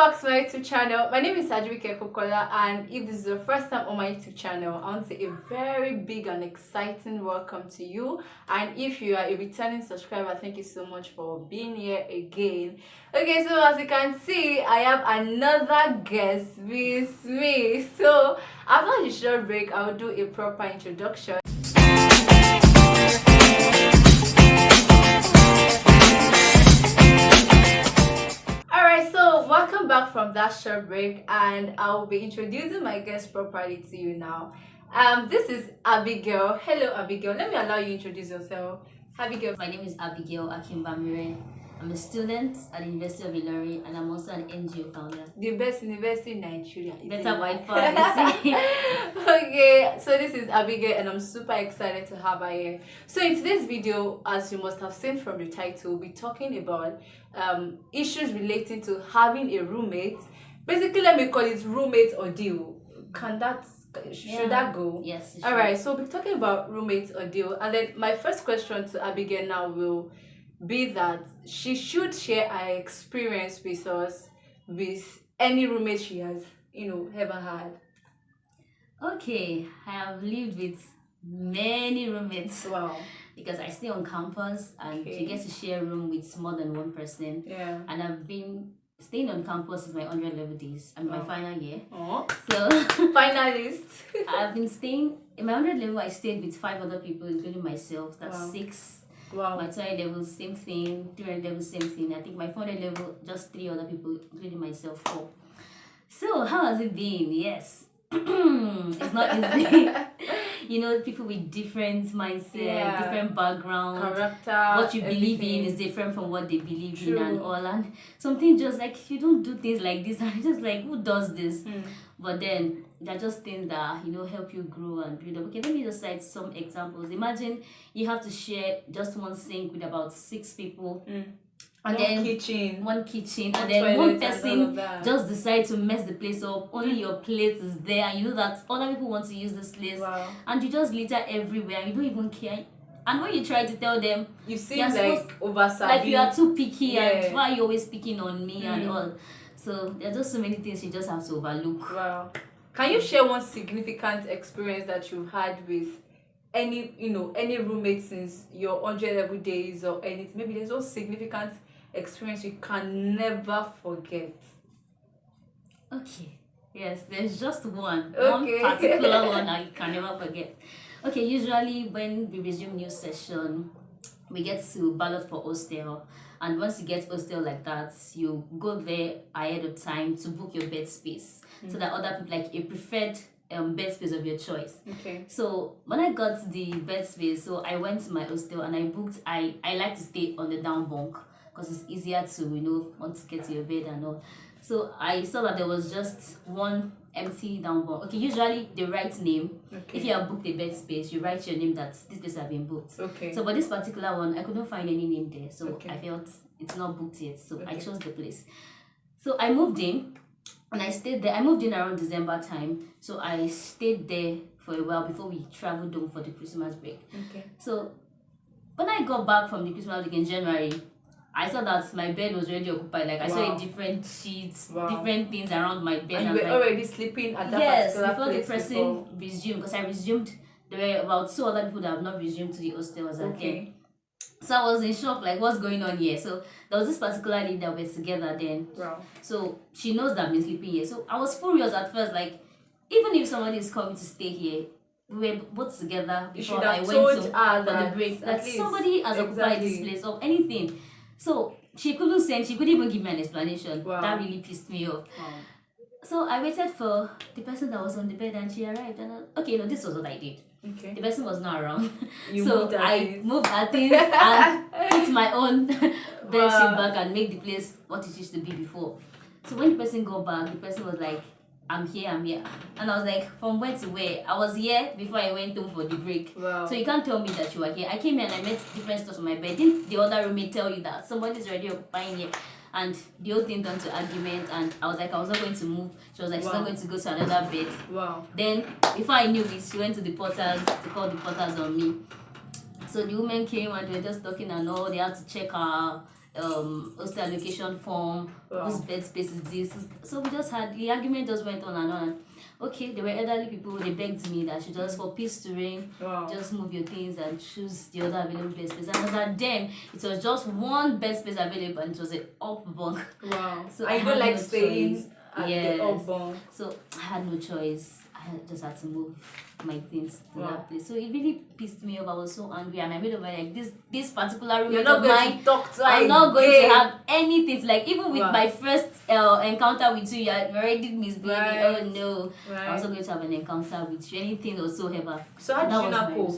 back to my YouTube channel. My name is Ajibike Kokola, and if this is the first time on my YouTube channel, I want to say a very big and exciting welcome to you. And if you are a returning subscriber, thank you so much for being here again. Okay, so as you can see, I have another guest with me. So after the short break, I will do a proper introduction. Welcome back from that short break, and I'll be introducing my guest properly to you now. This is Abigail. Hello, Abigail. Let me allow you to introduce yourself. Abigail. My name is Abigail Akimbamire. I'm a student at the University of Ilorin, and I'm also an NGO founder. The best university in Nigeria. Better by far, you see. Okay, so this is Abigail, and I'm super excited to have her here. So in today's video, as you must have seen from the title, we'll be talking about issues relating to having a roommate. Basically, let me call it roommate ordeal. Should that go? Yes. All right, so we'll be talking about roommate ordeal, and then my first question to Abigail now will be that she should share her experience with us with any roommate she has ever had. Okay, I have lived with many roommates. Wow. Because I stay on campus, and you get to share a room with more than one person. Yeah. And I've been staying on campus since my 100 level days. I'm my final year. Oh. So finalist. I've been staying in my 100 level. I stayed with 5 other people, including myself. That's 6. Wow. My 200 level, same thing. 300 level, same thing. I think my 400 level, just 3 other people, including myself, 4. So how has it been? Yes. It's not easy. People with different mindset, different background, character, what you believe in is different from what they believe in and all. And something just like, you don't do things like this, and just like, who does this? But then they're just things that help you grow and build up. Okay, let me just cite some examples. Imagine you have to share just one sink with about 6 people. And one kitchen, and then one person just decide to mess the place up. Only your plate is there, and you know that other people want to use this place, and you just litter everywhere, and you don't even care. And when you try to tell them, you seem like oversabi, like you are too picky, and why are you always picking on me and all. So there are just so many things you just have to overlook. Wow. Can you share one significant experience that you had with any roommate since your 100 level days or anything? Maybe there's one significant experience you can never forget. Okay. Yes, there's just one. Okay. One particular one I can never forget. Okay, usually when we resume new session, we get to ballot for hostel. And once you get hostel like that, you go there ahead of time to book your bed space. So that other people, like a preferred bed space of your choice. Okay. So when I got the bed space, so I went to my hostel and I booked, I like to stay on the down bunk, because it's easier to want to get to your bed and all. So I saw that there was just one empty down bunk. Okay, usually they write name. Okay. If you have booked a bed space, you write your name that this place has been booked. Okay. So but this particular one, I couldn't find any name there, so I felt it's not booked yet. So I chose the place. So I moved in and I stayed there. I moved in around December time, so I stayed there for a while before we traveled home for the Christmas break. Okay. So when I got back from the Christmas break in January, I saw that my bed was already occupied. Like I saw different sheets, different things around my bed. And you were already sleeping at that particular before place the person resumed, because I resumed. There were about 2 other people that have not resumed to the hostel as at then. So I was in shock, like what's going on here? So there was this particular lady that were together then. Wow. So she knows that I've been sleeping here. So I was furious at first, like even if somebody is coming to stay here, we were both together before I went to for the break. Like somebody has occupied this place or anything. So she couldn't even give me an explanation. That really pissed me off. So I waited for the person that was on the bed, and she arrived. And this was what I did. Okay. The person was not around. So I moved her things and put my own bed sheet back and make the place what it used to be before. So when the person got back, the person was like, I'm here. And I was like, from where to where? I was here before I went home for the break. Wow. So you can't tell me that you were here. I came here and I met different stuff on my bed. Didn't the other roommate tell you that somebody's already occupying here? And the whole thing turned to argument, and I was like, I was not going to move. She was like, she's not going to go to another bed. Wow. Then before I knew it, she went to the porters to call the porters on me. So the women came and they were just talking and all. They had to check her hostel allocation form, whose bed space is this. So we just had the argument just went on and on. Okay, there were elderly people, they begged me that I should just, for peace to reign, just move your things and choose the other available bed space. And as at then, it was just one bed space available and it was an up bunk. Wow. So I don't like staying at the up bunk. So I had no choice. I just had to move my things to that place. So it really pissed me off. I was so angry, and I made up my like this particular roommate You're not of going mine. to talk to I'm not going to have anything. Like even with my first encounter with you, you already misbehaving. Oh no, I'm also going to have an encounter with you. Anything whatsoever. So how did you not cope?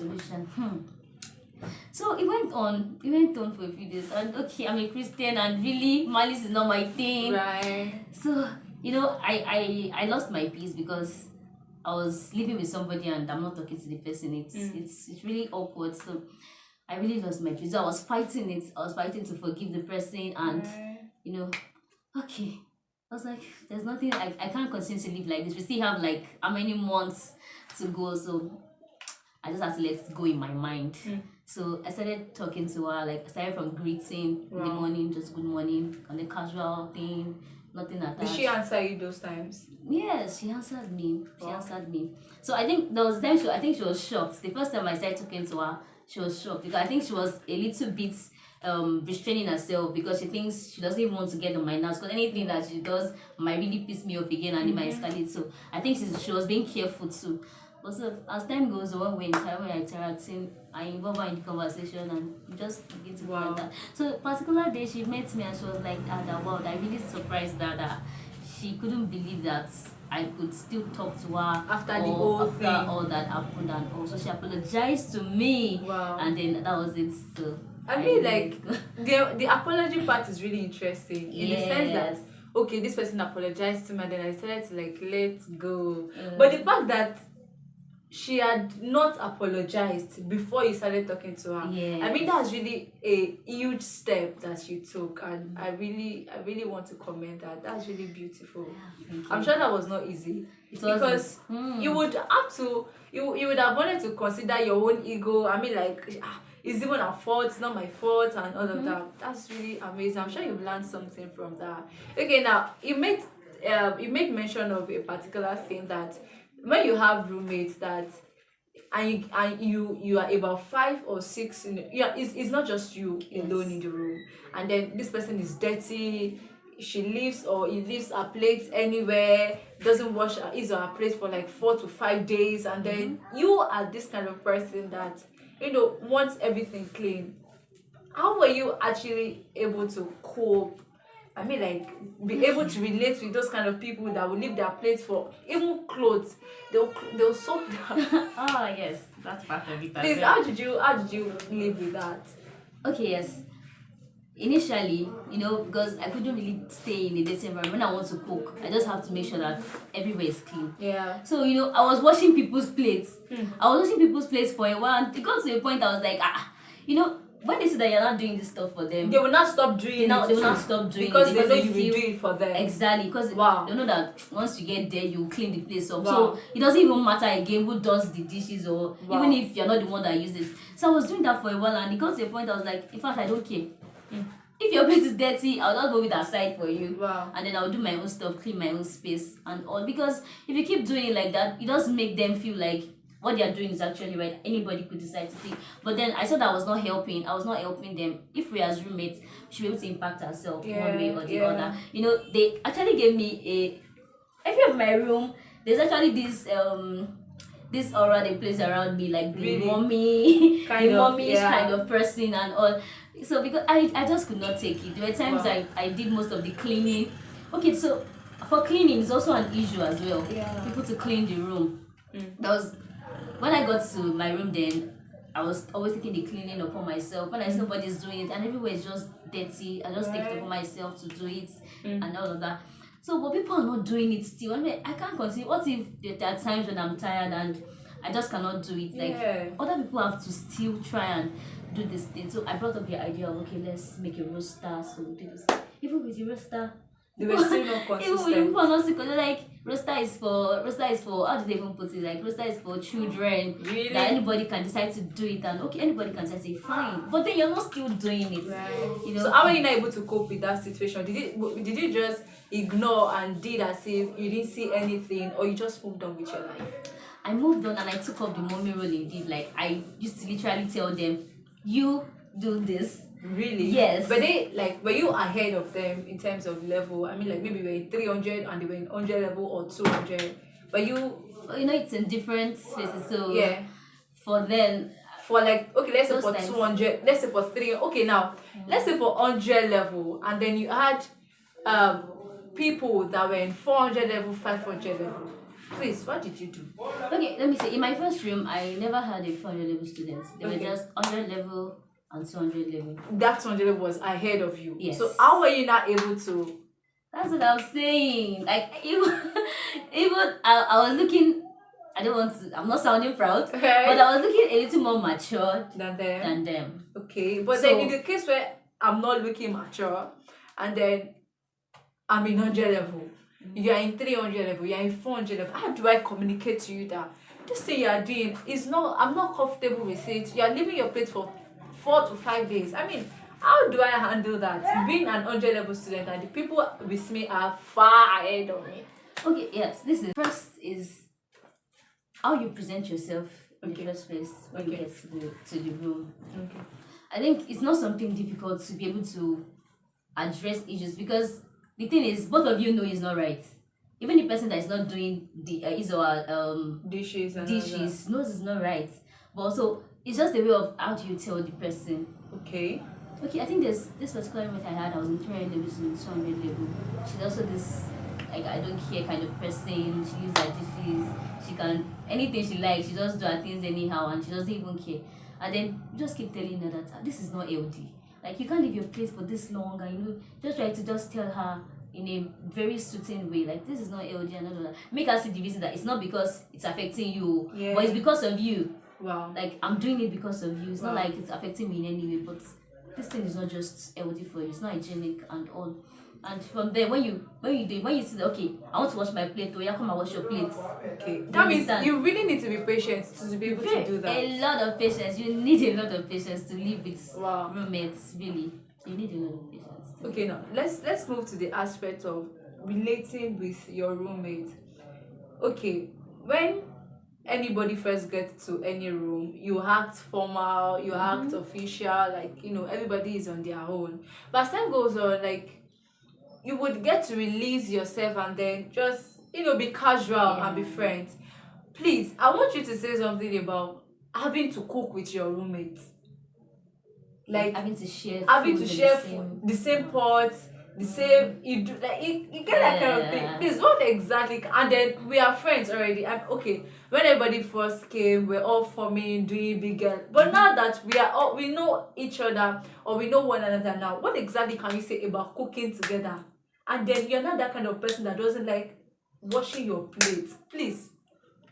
So it went on for a few days, and okay, I'm a Christian, and really malice is not my thing. Right. So I lost my peace because I was living with somebody and I'm not talking to the person. It's really awkward. So I really lost my peace. So I was fighting it. I was fighting to forgive the person, and okay. I was like, there's nothing, I can't continue to live like this. We still have like how many months to go, so I just had to let it go in my mind. So I started talking to her, like I started from greeting in the morning, just good morning, and the casual thing, nothing attached. Did she answer you those times? Yes, she answered me. She answered me. So I think there was a time she was shocked. The first time I started talking to her, she was shocked because I think she was a little bit restraining herself because she thinks she doesn't even want to get on my nerves because anything that she does might really piss me off again and it might escalate. So I think she was being careful too. But so as time goes on, when we're interacting, I involve her in the conversation and we just begin to go like that. So particular day she met me and she was like, wow, I really surprised that she couldn't believe that I could still talk to her after all that happened, and also she apologized to me. Wow. And then that was it. So I mean, like the apology part is really interesting in the sense that okay, this person apologized to me and then I decided to like let go. But the fact that she had not apologized before you started talking to her. I mean, that's really a huge step that you took, and I really want to comment that. That's really beautiful. I'm sure that was not easy because you would have to you would have wanted to consider your own ego. I mean, like it's even her fault, it's not my fault, and all of that. That's really amazing. I'm sure you've learned something from that. Okay, now you made mention of a particular thing that when you have roommates that and you are about 5 or 6 it's not just you alone in the room, and then this person is dirty, she leaves or he leaves her plates anywhere, doesn't wash his or her plates for like 4 to 5 days, and then you are this kind of person that wants everything clean. How were you actually able to cope? I mean, like, be able to relate with those kind of people that will leave their plates for even clothes. They'll soak them. Oh yes, that's part of it. Please, how did you live with that? Okay, yes. Initially, because I couldn't really stay in the dirty environment. When I want to cook, I just have to make sure that everywhere is clean. Yeah. So I was washing people's plates. I was washing people's plates for a while, and it got to a point I was like, when they see that you're not doing this stuff for them, they will not stop doing it. They will not stop doing because it. they know you will do it for them. Exactly, because they know that once you get there, you clean the place up. Wow. So it doesn't even matter again who does the dishes or even if you're not the one that uses it. So I was doing that for a while, and it got to a point I was like, in fact, I don't care. If your plate is dirty, I'll just move it aside for you. Wow. And then I'll do my own stuff, clean my own space and all. Because if you keep doing it like that, it does make them feel like what they are doing is actually right. Anybody could decide to take. But then I saw that I was not helping. I was not helping them. If we as roommates, we should be able to impact ourselves one way or the other. They actually gave me if you have my room, there's actually this aura they place around me, like the really? Mommy, kind the of, mommyish kind of person and all. So because I just could not take it. There were times I did most of the cleaning. Okay, so for cleaning, it's also an issue as well. Yeah. People to clean the room. That was when I got to my room. Then I was always taking the cleaning upon myself. When I see nobody's doing it and everywhere is just dirty, I just take it upon myself to do it and all of that. So but people are not doing it still. I mean, I can't continue. What if there are times when I'm tired and I just cannot do it? Like other people have to still try and do this thing. So I brought up the idea of, okay, let's make a roster. So we do this. Even with the roster, They were still not consistent. Like roster is for how do they even put it? Like roster is for children. Really? That anybody can decide to do it, and okay, anybody can decide to say fine, but then you're not still doing it. Right. You know. So how were you not able to cope with that situation? Did you just ignore and did as if you didn't see anything, or you just moved on with your life? I moved on and I took up the mommy role indeed. Like I used to literally tell them, you do this. Really? Yes. But they were you ahead of them in terms of level? I mean, like maybe you were in 300 and they were in 100 level or 200. But you know, it's in different spaces. So yeah. For then, for like okay, let's say for 200, let's say for 3. Okay, now let's say for 100 level, and then you had people that were in 400 level, 500 level. Please, what did you do? Okay, let me say. In my first room, I never had a 400 level students. They were just 100 level and 200 level. That 200 level was ahead of you. Yes. So how were you not able to? That's what I'm saying. Like even I was looking. I don't want to. I'm not sounding proud, okay. But I was looking a little more mature than them. Okay, but so, then in the case where I'm not looking mature, and then I'm in 100 level. You are in 300 level, you are in 400 level. How do I communicate to you that this thing you are doing is not, I'm not comfortable with it? You are leaving your place for 4 to 5 days. I mean, how do I handle that? Being an 100 level student and the people with me are far ahead of me. Okay, yes, this is first is how you present yourself in the first place when you get to the room. Okay. I think it's not something difficult to be able to address issues because the thing is, both of you know it's not right. Even the person that is not doing the his or her dishes knows it's not right. But also, it's just a way of how do you tell the person. Okay. Okay, I think there's this particular roommate I had. I was in 300 level, she's in 200 level. She's also this like I don't care kind of person. She uses like dishes. She can anything she likes. She just do her things anyhow, and she doesn't even care. And then you just keep telling her that this is not LD. Like you can't leave your place for this long, and just try to just tell her in a very soothing way, like this is not LG and all that. Make her see the reason that it's not because it's affecting you, but it's because of you. Wow. Like I'm doing it because of you. It's not like it's affecting me in any way, but this thing is not just LD for you. It's not hygienic and all. And from there, when you see that okay, I want to wash my plate, or yeah, come and wash your plate. Okay. That means you really need to be patient to be able to do that. A lot of patience. You need a lot of patience to live with roommates. Really, you need a lot of patience. Okay, now let's move to the aspect of relating with your roommate. Okay, when anybody first gets to any room, you act formal, you act official, like everybody is on their own. But as time goes on, like you would get to release yourself and then just be casual and be friends. Please, I want you to say something about having to cook with your roommate. Like having to share the same pots, the same you do like you get that kind of thing. This what exactly, and then we are friends already. And okay, when everybody first came, we're all forming, doing big girl. But now that we know each other or we know one another now, what exactly can you say about cooking together? And then you're not that kind of person that doesn't like washing your plate. Please,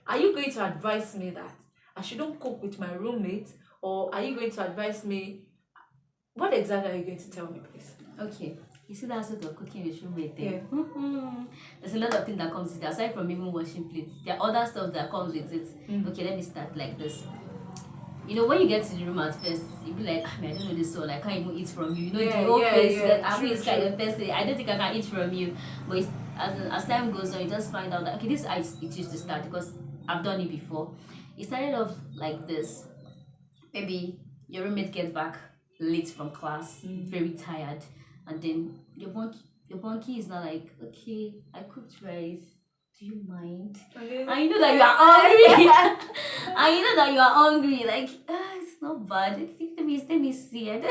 are you going to advise me that I shouldn't cook with my roommate, or are you going to advise me? What exactly are you going to tell me, please? Okay. You see that sort of cooking with roommate there? Yeah. There's a lot of things that comes with it, aside from even washing plates. There are other stuff that comes with it. Okay, let me start like this. When you get to the room at first, you be like, I don't know this soul, I can't even eat from you. The whole face, I'm this kind of person, I don't think I can eat from you. But as time goes on, you just find out that, okay, this is how it used to start because I've done it before. It started off like this. Maybe your roommate gets back late from class, very tired, and then your bunkie is not like, okay, I cooked rice, do you mind? And you know that you are hungry. And you know that you are hungry, like it's not bad, let me see it.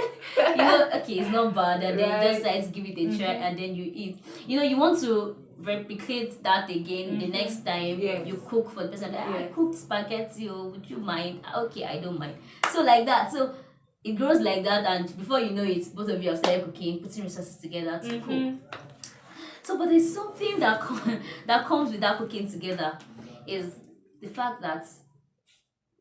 Okay, it's not bad, and then you just decide to give it a try, and then you eat. You want to replicate that again the next time you cook for the person. I cooked spaghetti, would you mind? Okay, I don't mind. So like that, so it grows like that, and before you know it, both of you have started cooking, putting resources together to cook. So, but there's something that comes with that cooking together, is the fact that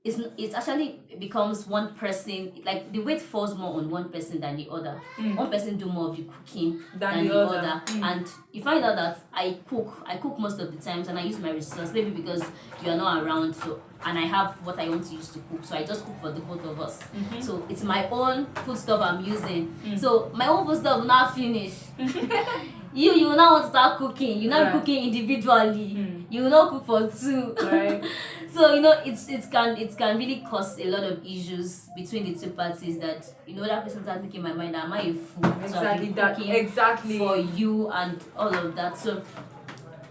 it's actually becomes one person, like the weight falls more on one person than the other. One person do more of the cooking than the other. And you find out that I cook most of the times, and I use my resource, maybe because you are not around, so and I have what I want to use to cook, so I just cook for the both of us. So it's my own food stuff I'm using. So my own food stuff will not finish. You will not want to start cooking. You're not cooking individually. You will not cook for two. Right. So it can really cause a lot of issues between the two parties. That that person starts thinking in my mind, am I a fool? Exactly. For you and all of that. So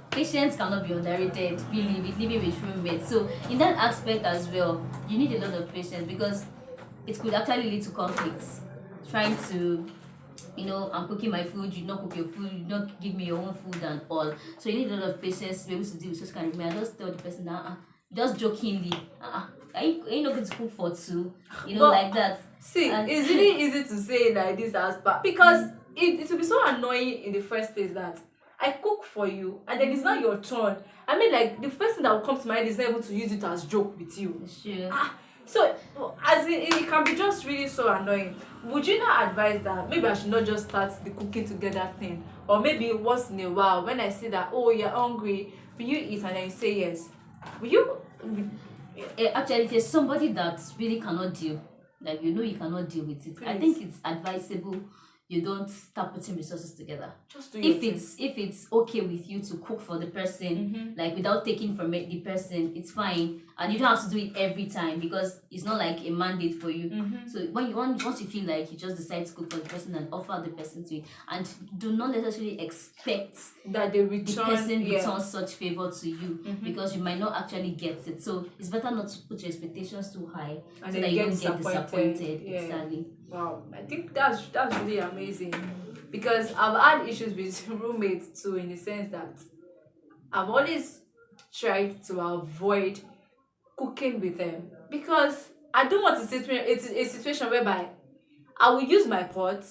patience cannot be underrated, really, with living with roommates. So in that aspect as well, you need a lot of patience, because it could actually lead to conflicts. Trying to, I'm cooking my food, you don't cook your food, you don't give me your own food and all. So you need a lot of patience to be able to deal with such kind of thing. I just tell the person that, just jokingly, are you not going to cook for two? Like that. See, it's really easy to say like this aspect, because it will be so annoying in the first place that I cook for you and then it's not your turn. I mean, like, the first thing that will come to mind is not able to use it as joke with you. Sure. So, as it can be just really so annoying. Would you not advise that maybe I should not just start the cooking together thing? Or maybe once in a while, when I say that, oh, you're hungry, will you eat? And then you say yes. Will you? Actually, if there's somebody that really cannot deal, like you cannot deal with it, please. I think it's advisable you don't start putting resources together. Just do if it's okay with you to cook for the person, like without taking from the person, it's fine, and you don't have to do it every time, because it's not like a mandate for you. So once you feel like, you just decide to cook for the person and offer the person to it, and do not necessarily expect that the person returns such favor to you, because you might not actually get it. So it's better not to put your expectations too high, and so that you don't get disappointed. Yeah. Exactly. Wow, I think that's really amazing, because I've had issues with roommates too, in the sense that I've always tried to avoid cooking with them, because I don't want it's a situation whereby I will use my pot,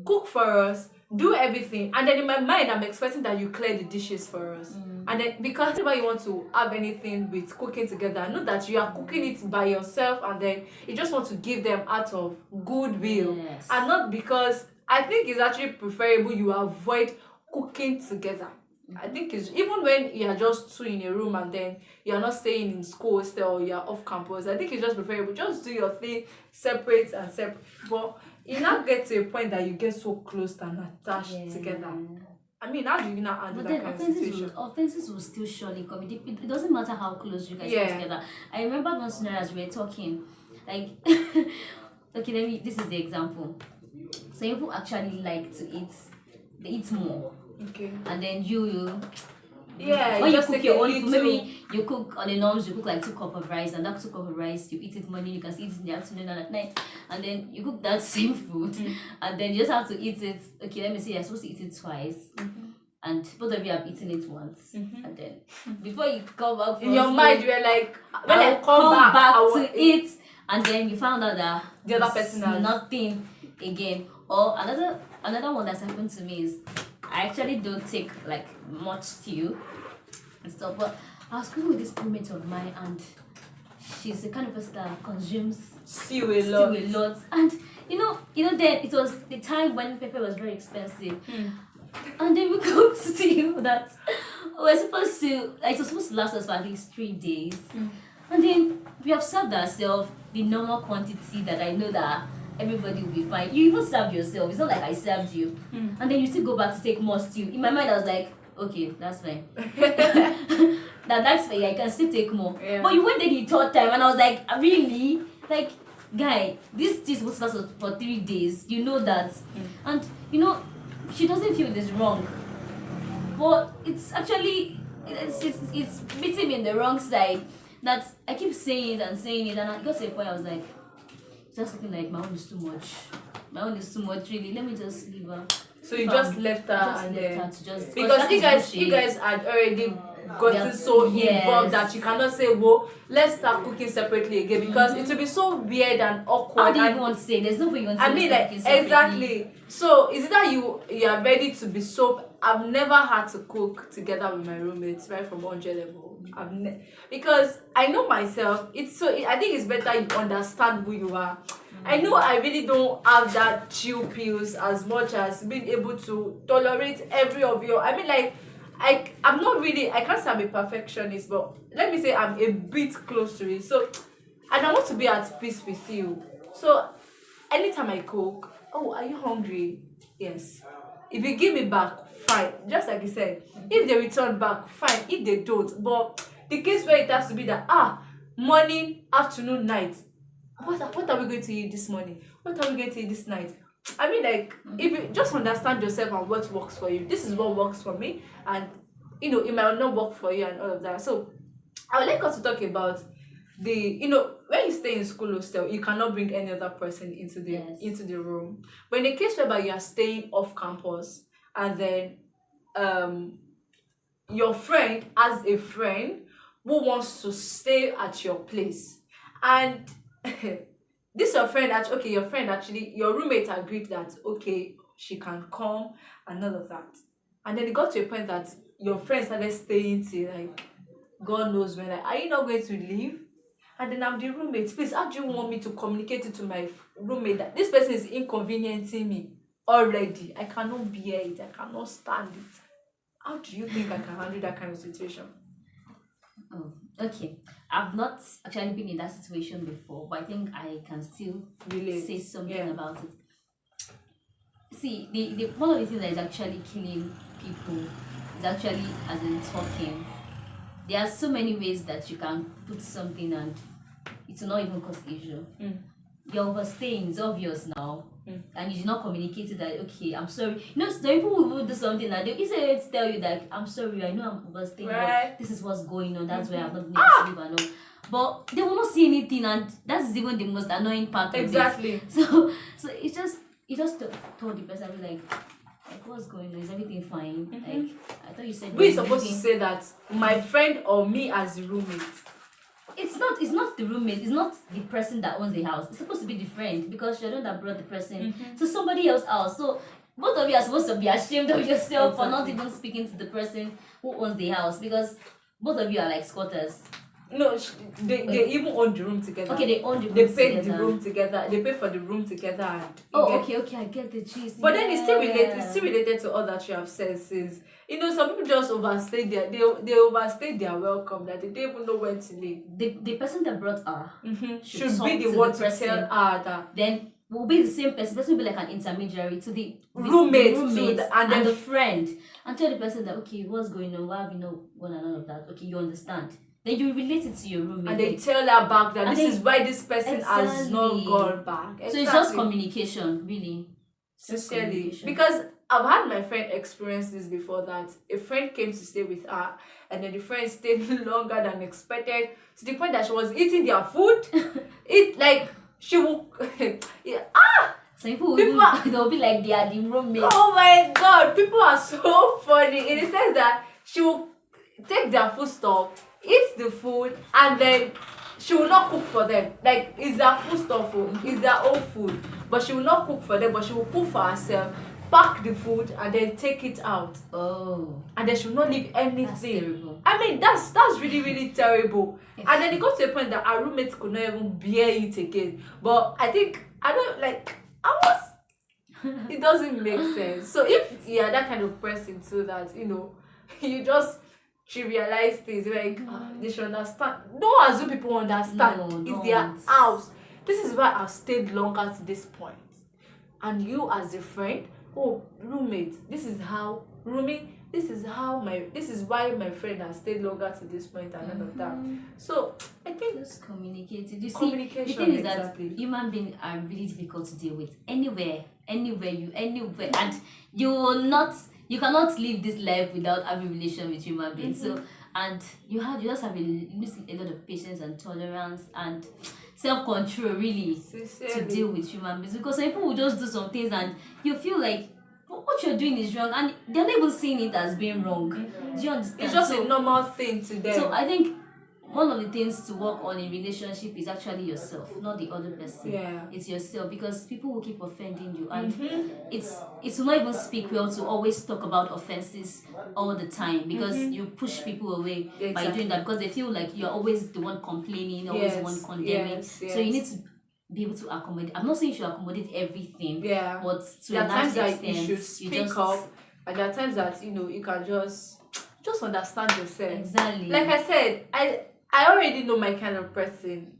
cook for us, do everything, and then in my mind I'm expecting that you clear the dishes for us. And then, because whenever you want to have anything with cooking together, know that you are cooking it by yourself, and then you just want to give them out of goodwill. Yes. And not because, I think it's actually preferable you avoid cooking together. I think it's, even when you are just two in a room and then you are not staying in school still, or you are off campus, I think it's just preferable, just do your thing separate. But you now get to a point that you get so close and attached together. I mean, how do you not handle that kind of situation? Offenses will still surely come. It doesn't matter how close you guys are together. I remember one scenario as we were talking, like, okay, this is the example. So people actually like to eat, they eat more. Okay. And then you when you cook your own food, maybe you cook on the norms, you cook like 2 cups of rice, and that 2 cups of rice you eat it morning, you can eat it in the afternoon and at night, and then you cook that same food, and then you just have to eat it. Okay, let me say you're supposed to eat it twice, and both of you have eaten it once, and then before you come back in your mind, you're like, when I come back to eat, and then you found out that the other person has nothing again. Or another one that's happened to me is, I actually don't take like much stew and stuff, but I was cooking with this roommate of mine, and she's the kind of person that consumes stew a lot. And then it was the time when pepper was very expensive, and then we cooked stew that it was supposed to last us for at least 3 days, and then we have served ourselves the normal quantity that I know that everybody will be fine. You even served yourself. It's not like I served you. And then you still go back to take more stew. In my mind, I was like, okay, that's fine. that's fine. I can still take more. Yeah. But you went there the 3rd time, and I was like, really? Like, guy, this was last for 3 days. You know that. And, she doesn't feel this wrong. But it's actually, it's beating me in the wrong side. That I keep saying it, and I got to a point I was like, just looking like my own is too much. My own is too much, really. Let me just leave her. So you just left her, just because you guys had already gotten so involved that you cannot say, well, let's start cooking separately again, because it will be so weird and awkward. How do you even want to say? There's no way you want to say. I mean, like, exactly. So is it that you are ready to be so I've never had to cook together with my roommates right from 100 level. Because I know myself. I think it's better you understand who you are. I know I really don't have that chill pills as much as being able to tolerate every of your. I mean, like, I'm not really. I can't say I'm a perfectionist, but let me say I'm a bit close to it. So, and I want to be at peace with you. So, anytime I cook, oh, are you hungry? Yes. If you give me back, fine. Just like you said, if they return back, fine. If they don't, but the case where it has to be that morning, afternoon, night. What are we going to eat this morning? What are we going to eat this night? I mean, like, if you just understand yourself and what works for you, this is what works for me, and it might not work for you and all of that. So, I would like us to talk about when you stay in school hostel, you cannot bring any other person into the room. But in the case whereby you are staying off campus, and then your friend has a friend who wants to stay at your place, and this your friend actually your roommate agreed that okay, she can come and all of that, and then it got to a point that your friend started staying till like God knows when. Like, are you not going to leave? And then I'm the roommate. Please, how do you want me to communicate it to my roommate that this person is inconveniencing me already? I cannot bear it. I cannot stand it. How do you think I can handle that kind of situation? Oh, okay. I've not actually been in that situation before, but I think I can still say something about it. See, the one of the things that is actually killing people is actually as in talking. There are so many ways that you can put something and it will not even cause issue. You're overstaying, it's obvious now. And you did not communicate it that, okay, I'm sorry. Some people will do something that they easily tell you that, I'm sorry, I know I'm overstaying, right. This is what's going on, that's why I'm not going to sleep and all. But they will not see anything, and that's even the most annoying part of it. So it's just, you just told the person, like, what's going on? Is everything fine? Like, I thought you said we're supposed to say that my friend or me as a roommate. It's not the roommate, it's not the person that owns the house. It's supposed to be the friend, because you're the one that brought the person to somebody else's house. So both of you are supposed to be ashamed of yourself for not even speaking to the person who owns the house, because both of you are like squatters. No, they even own the room together. Okay, they own the room together. They paid the room together. They pay for the room together. And okay, I get the gist. But then it's still related to all that you have said, since some people just overstay they overstay their welcome, that they don't even know when to leave. The person that brought her should be the one to tell her that. Then will be the same person. The person will be like an intermediary to the roommate and the friend, and tell the person that, okay, what's going on? Why have you not gone and all of that? Okay, you understand. Then you relate it to your roommate. And they tell her back that this is why this person has not gone back. So it's just communication, really. Sincerely. Because I've had my friend experience this before, that a friend came to stay with her, and then the friend stayed longer than expected, to the point that she was eating their food. She will Some people they'll be like they are the roommates. Oh my God, people are so funny in the sense that she will take their food stuff, eat the food, and then she will not cook for them. Like, it's their food stuff, it's their own food, but she will not cook for them, but she will cook for herself, pack the food, and then take it out. Oh. And then she will not leave anything. That's terrible. I mean, that's really, really terrible. And then it got to a point that our roommates could not even bear it again. But it doesn't make sense. So if you are that kind of person too, that you just trivialize things, like they should understand. Don't assume people understand. It's their house. This is why I've stayed longer to this point. And you as a friend, roommate, this is why my friend has stayed longer to this point, and all of that. So I think just communicate. You see, communication, the thing is that human beings are really difficult to deal with. Anywhere, and you cannot live this life without having a relation with human beings. So, and you just have a lot of patience and tolerance and self-control, really, to deal with human beings, because some people will just do some things and you feel like what you're doing is wrong, and they're not even seeing it as being wrong. Do you understand? It's just a normal thing to them. So I think one of the things to work on in relationship is actually yourself, not the other person. Yeah. It's yourself, because people will keep offending you, and it's not even speak well to always talk about offenses all the time, because you push people away by doing that, because they feel like you're always the one complaining, always the one condemning. So you need to be able to accommodate. I'm not saying you should accommodate everything, but to there are times that that you should speak up, and there are times that you can just understand yourself. Exactly. Like I said, I already know my kind of person.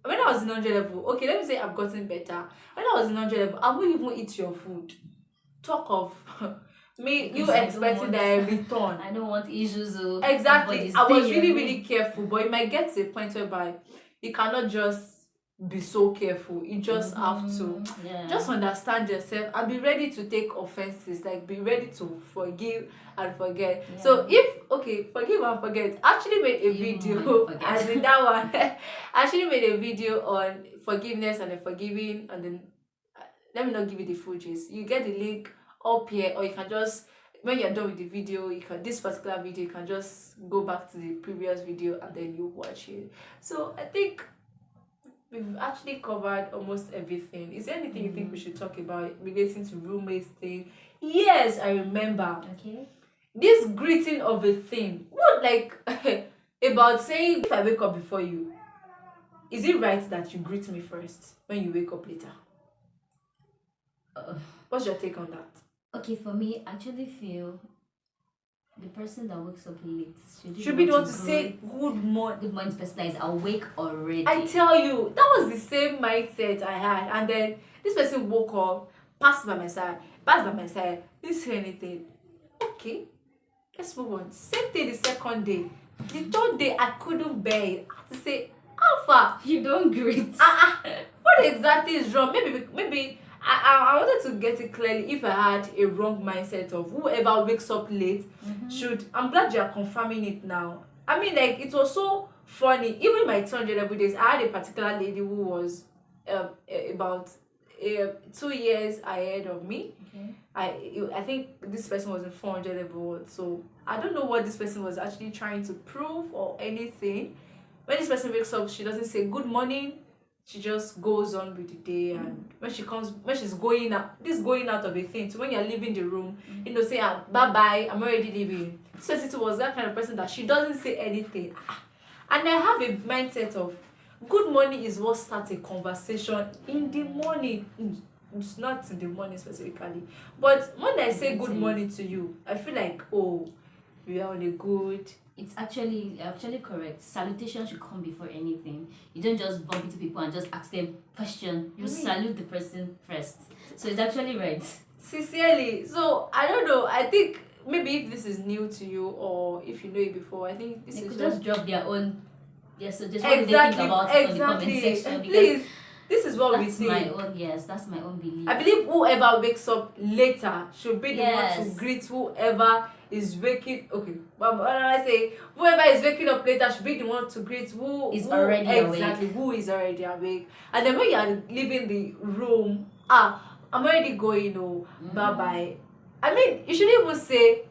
When I was in 100 level, okay, let me say I've gotten better. When I was in 100 level, I wouldn't even eat your food. Talk of me, you expecting that I return. I don't want issues. Exactly. I was really careful, but it might get to a point whereby you cannot just be so careful. You just have to just understand yourself and be ready to take offenses, like be ready to forgive and forget. So if forgive and forget, I actually made a video as in that one. I actually made a video on forgiveness and then forgiving, and then let me not give you the full gist. You get the link up here, or you can just, when you're done with the video, this particular video, you can just go back to the previous video and then you watch it. So I think we've actually covered almost everything. Is there anything you think we should talk about relating to roommates thing? Yes, I remember. Okay. This greeting of a thing. What, like about saying, if I wake up before you, is it right that you greet me first when you wake up later? What's your take on that? Okay, for me, I actually feel the person that wakes up late should be the one to say good morning. Good morning to person that is awake already. I tell you, that was the same mindset I had. And then this person woke up, passed by my side, didn't say anything. Okay, let's move on. Same thing the second day. The third day, I couldn't bear it. I had to say, Alpha, you don't greet. What exactly is wrong? Maybe I wanted to get it clearly. If I had a wrong mindset of whoever wakes up late should, I'm glad you are confirming it now. I mean, like, it was so funny. Even my 200 level days, I had a particular lady who was about 2 years ahead of me. Okay. I think this person was in 400 level, so I don't know what this person was actually trying to prove or anything. When this person wakes up, she doesn't say good morning. She just goes on with the day, and when she's going out, going out of a thing. So when you're leaving the room, say, bye bye, I'm already leaving. So it was that kind of person that she doesn't say anything. And I have a mindset of good morning is what starts a conversation in the morning. It's not in the morning specifically, but when I say good morning to you, I feel like, oh, we are on a good. It's actually correct. Salutation should come before anything. You don't just bump into people and just ask them question. You salute the person first. So it's actually right. Sincerely. So I don't know. I think maybe if this is new to you, or if you know it before, I think this is just drop their own. Yes, so just what they think about it on the comment section. Please. This is what we think. That's my own belief. I believe whoever wakes up later should be the one to greet whoever is waking. Okay, but what do I say? Whoever is waking up later should be the one to greet who is already awake. Exactly, who is already awake. And then when you are leaving the room, I'm already going. Bye bye. I mean, you shouldn't even say,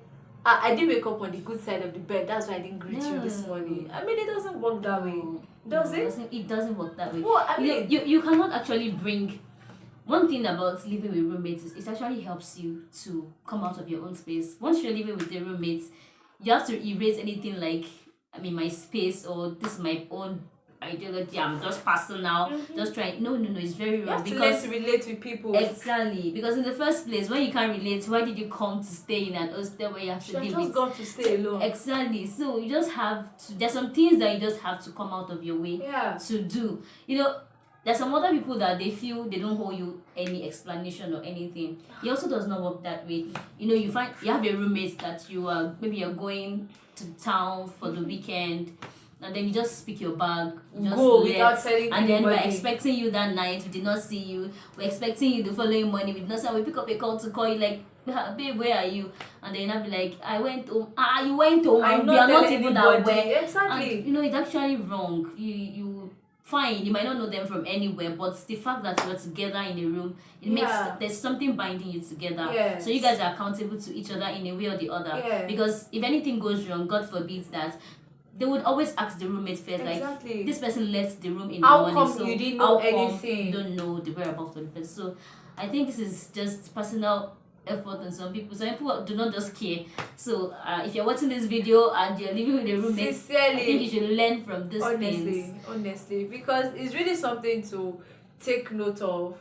I didn't wake up on the good side of the bed. That's why I didn't greet you this morning. I mean, it doesn't work that way. Does it? It doesn't work that way. Well, I mean, you cannot actually bring. One thing about living with roommates is it actually helps you to come out of your own space. Once you're living with the roommates, you have to erase anything like, my space, or this is my own ideology, I'm just personal, just trying. No, it's very wrong. You have to relate with people. Exactly, because in the first place, when you can't relate, why did you come to stay in an hostel where you have to live with? Just got to stay alone. Exactly. So you just have to. There's some things that you just have to come out of your way to do. There's some other people that they feel they don't owe you any explanation or anything. It also does not work that way. You have a roommate that you're going to town for the weekend. And then you just pick your bag, just go without telling and then we're expecting you that night, we did not see you. We're expecting you the following morning, we did not see you. We pick up a call to call you like, babe, where are you? And then I'll be like, I went home. You went home, and we are not even aware. Exactly. And it's actually wrong. You fine, you might not know them from anywhere, but the fact that you're together in a room, it makes there's something binding you together. Yes. So you guys are accountable to each other in a way or the other. Yes. Because if anything goes wrong, God forbid that they would always ask the roommate first, exactly. Like, this person left the room in how the morning, come so you didn't know anything? You don't know the whereabouts of the person. So I think this is just personal effort on some people. Some people do not just care. So if you're watching this video and you're living with a roommate, sincerely, I think you should learn from these things. Honestly, because it's really something to take note of.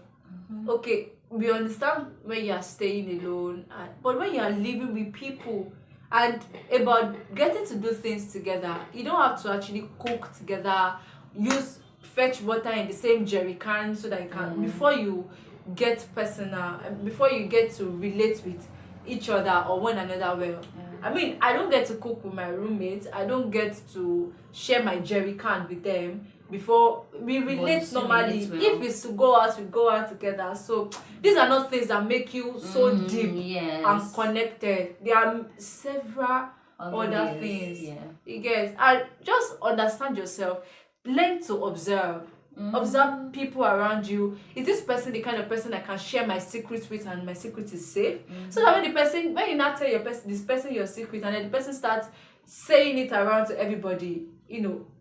Okay, we understand when you are staying alone, but when you are living with people, and about getting to do things together, you don't have to actually cook together, fetch water in the same jerry can, so that you can before you get personal, before you get to relate with each other or one another well. I mean, I don't get to cook with my roommates, I don't get to share my jerry can with them before we relate normally. If it's to go out, we go out together. So these are not things that make you so deep and connected. There are several other things. You guys, and just understand yourself, learn to observe. Observe people around you. Is this person the kind of person I can share my secrets with and my secret is safe? So that when you now tell this person your secret, and then the person starts saying it around to everybody,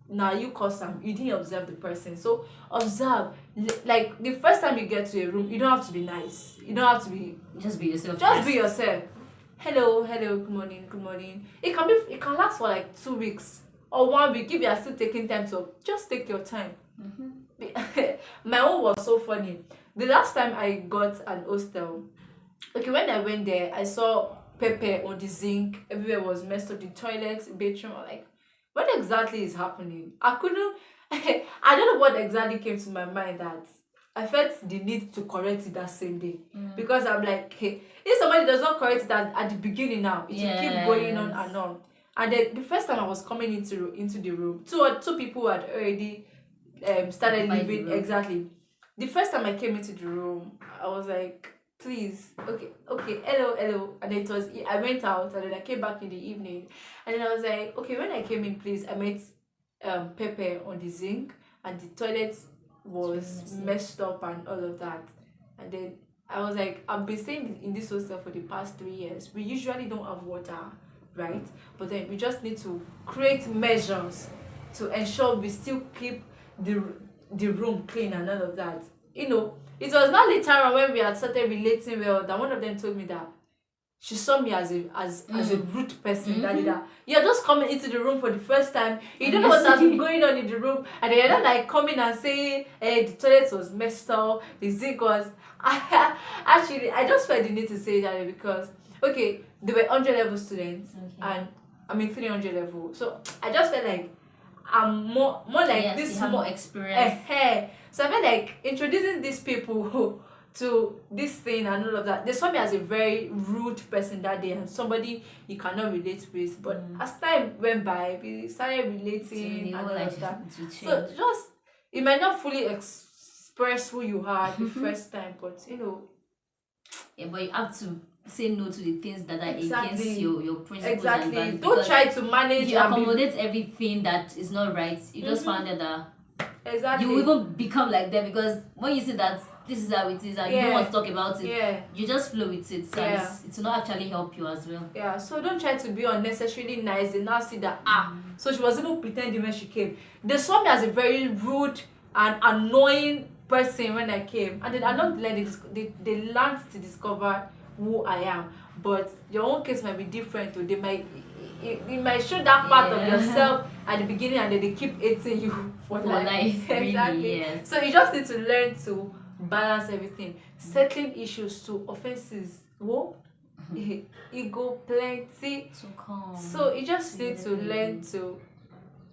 now you cause them. You didn't observe the person. So observe. Like, the first time you get to a room, you don't have to be nice. You don't have to be. Just be yourself. Be yourself. Hello, good morning. It can last for like 2 weeks or 1 week if you are still taking time to just take your time. My own was so funny. The last time I got an hostel, okay, when I went there, I saw pepper on the zinc. Everywhere was messed up. The toilets, bathroom. I'm like, what exactly is happening? I don't know what exactly came to my mind, that I felt the need to correct it that same day. Because I'm like, hey, if somebody does not correct it at the beginning now, it will keep going on and on. And then the first time I was coming into the room, two people had already started living. Exactly. The first time I came into the room, I was like, please, okay, hello, and then I went out, and then I came back in the evening, and then I was like, okay, when I came in, please, I met pepper on the zinc, and the toilet was messed up and all of that. And then I was like, I've been staying in this hostel for the past 3 years. We usually don't have water, right? But then we just need to create measures to ensure we still keep the room clean and all of that. It was not later on, when we had started relating well, that one of them told me that she saw me as a rude person. That you're just coming into the room for the first time, you don't know what has been going on in the room, and then you're not like coming and saying, the toilet was messed up, the zinc was. Actually, I just felt the need to say that, because okay, they were 100 level students, and I'm in 300 level, so I just felt like I'm more like this, more experience. So I felt like introducing these people to this thing and all of that. They saw me as a very rude person that day, and somebody you cannot relate with. But as time went by, we started relating and all of that. So just, you might not fully express who you are the first time, but but you have to say no to the things that are against your principles and values. Don't try to manage. If you accommodate everything that is not right, you just find out that you will even become like them, because when you see that this is how it is and you don't want to talk about it, you just flow with it. So it will not actually help you as well. So don't try to be unnecessarily nice and now see that so she was even pretending when she came. They saw me as a very rude and annoying person when I came, and then along the line they learned to discover who I am. But your own case might be different, or you might show that part of yourself at the beginning, and then they keep hating you for life. Exactly. Yes. So you just need to learn to balance everything. Settling issues to offenses. Ego plenty. So you just need to learn to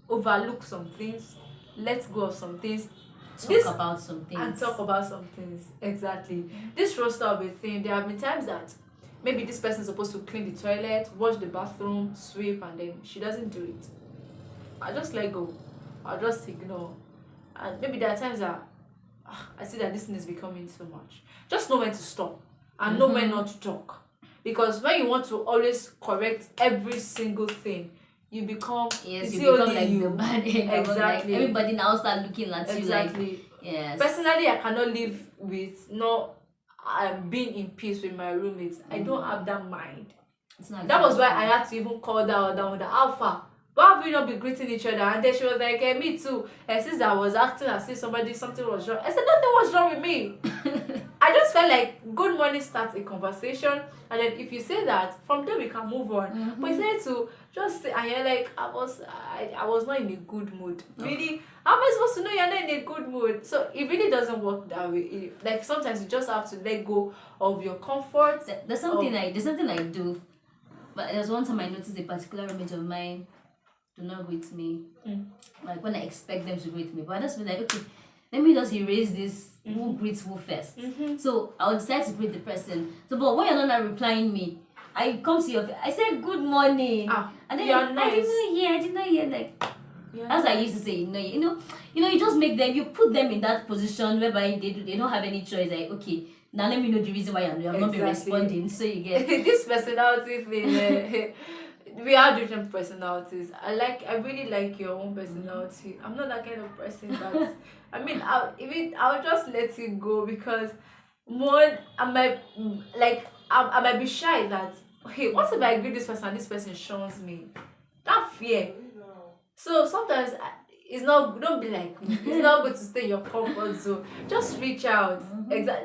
overlook some things, let go of some things, talk about some things. Exactly. This roster of a thing, there have been times that maybe this person is supposed to clean the toilet, wash the bathroom, sweep, and then she doesn't do it. I just let go. I'll just ignore. And maybe there are times that I see that this thing is becoming so much. Just know when to stop and know when not to talk. Because when you want to always correct every single thing, you become like the bad egg. Exactly. Like everybody now start looking at you like, yes. Personally, I cannot live with being in peace with my roommates. I don't have that mind. That was why I had to even call that down with the alpha. why have we not been greeting each other? And then she was like, hey, me too. And since I was acting as if something was wrong, I said, nothing was wrong with me. I just felt like good morning starts a conversation, and then if you say that, from there we can move on. But you said to just say, and you're like, I was not in a good mood. Really, how am I supposed to know you're not in a good mood? So it really doesn't work that way. Like sometimes you just have to let go of your comfort. There's something I do, but there's one time I noticed a particular roommate of mine do not greet me. Like when I expect them to greet me, but I just feel like, okay, let me just erase this. Who greets who first? So I'll decide to greet the person. So, but when you're not replying me, I come to your. I said good morning, and then you're nice. I did not hear. Like as I used to say, you just make them. You put them in that position whereby they don't have any choice. Like, okay, now let me know the reason why I'm not been responding. So you get this personality thing. We are different personalities. I really like your own personality. I'm not that kind of person, but I mean, I'll just let it go, because one, I might be shy that, hey, what if I greet this person and this person shuns me? That fear. So sometimes don't be like me. It's not good to stay in your comfort zone. Just reach out.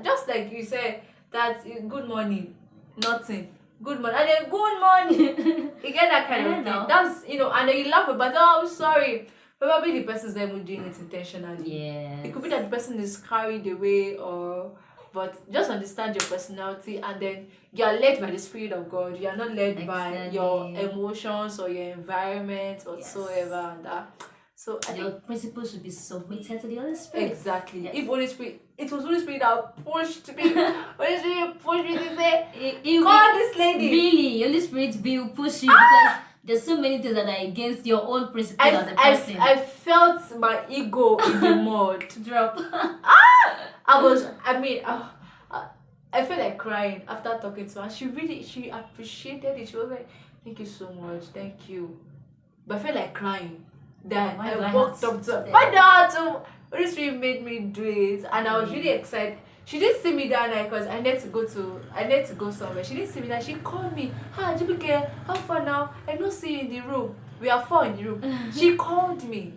Just like you said, that good morning, nothing. Good morning, and then good morning. You get that kind of thing. That's, and then you laugh about, oh, I'm sorry. Probably the person's not even doing it intentionally. Yeah. It could be that the person is carried away, but just understand your personality, and then you are led by the Spirit of God. You are not led by your emotions or your environment whatsoever, and that. So your principles should be submitted to the Holy Spirit. Exactly. Yes. If Holy Spirit, it was Holy Spirit that pushed me. Holy Spirit pushed me to say, call this lady. Really, Holy Spirit will push you because there's so many things that are against your own principles as a person. I felt my ego in the mud drop. I felt like crying after talking to her. She appreciated it. She was like, thank you so much, thank you. But I felt like crying. That I walked up to her. Holy Spirit made me do it, and I was really excited. She didn't see me that night because I need to go somewhere. She didn't see me that. She called me. Hi, Jibike, how far now? I don't see you in the room. We are 4 in the room. She called me.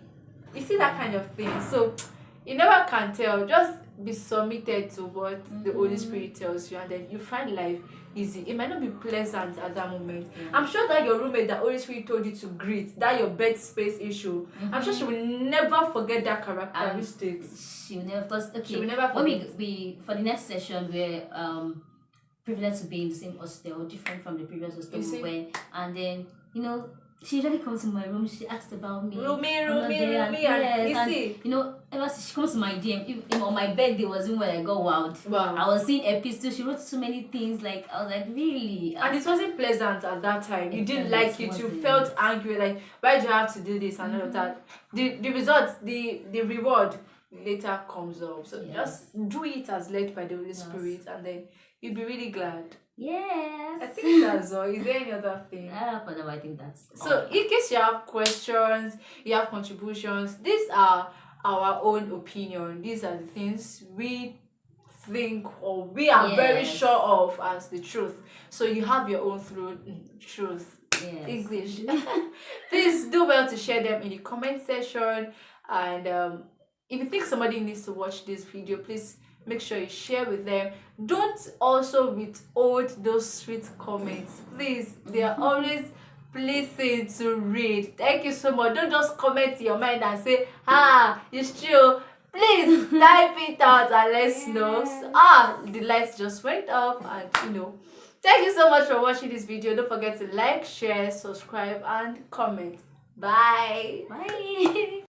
You see that kind of thing. So you never can tell. Just be submitted to what the Holy Spirit tells you, and then you find life easy. It might not be pleasant at that moment. I'm sure that your roommate that Holy Spirit told you to greet, that your bed space issue, I'm sure she will never forget that characteristics. She will never, because she will never forget. When we for the next session, we're privileged to be in the same hostel, different from the previous hostel we were, and then she usually comes to my room. She asks about me. Rumi, yes, ever since she comes to my DM, even on my birthday was when I got wild. Wow. I was seeing epistles. She wrote so many things. Like I was like, really? And it wasn't pleasant at that time. You didn't like it. You felt angry. Like, why do you have to do this and all of that? The results, the reward later comes up. So just do it as led by the Holy Spirit, and then you'll be really glad. Yes. I think that's all. Is there any other thing? For now, I think that's all. So in case you have questions, you have contributions, these are our own opinion. These are the things we think or we are very sure of as the truth. So you have your own truth. Yes. English. Please do well to share them in the comment section, and if you think somebody needs to watch this video, please make sure you share with them. Don't also withhold those sweet comments, please. They are always pleasing to read. Thank you so much. Don't just comment in your mind and say, it's true. Please type it out and let's know. The lights just went off, and thank you so much for watching this video. Don't forget to like, share, subscribe, and comment. Bye. Bye.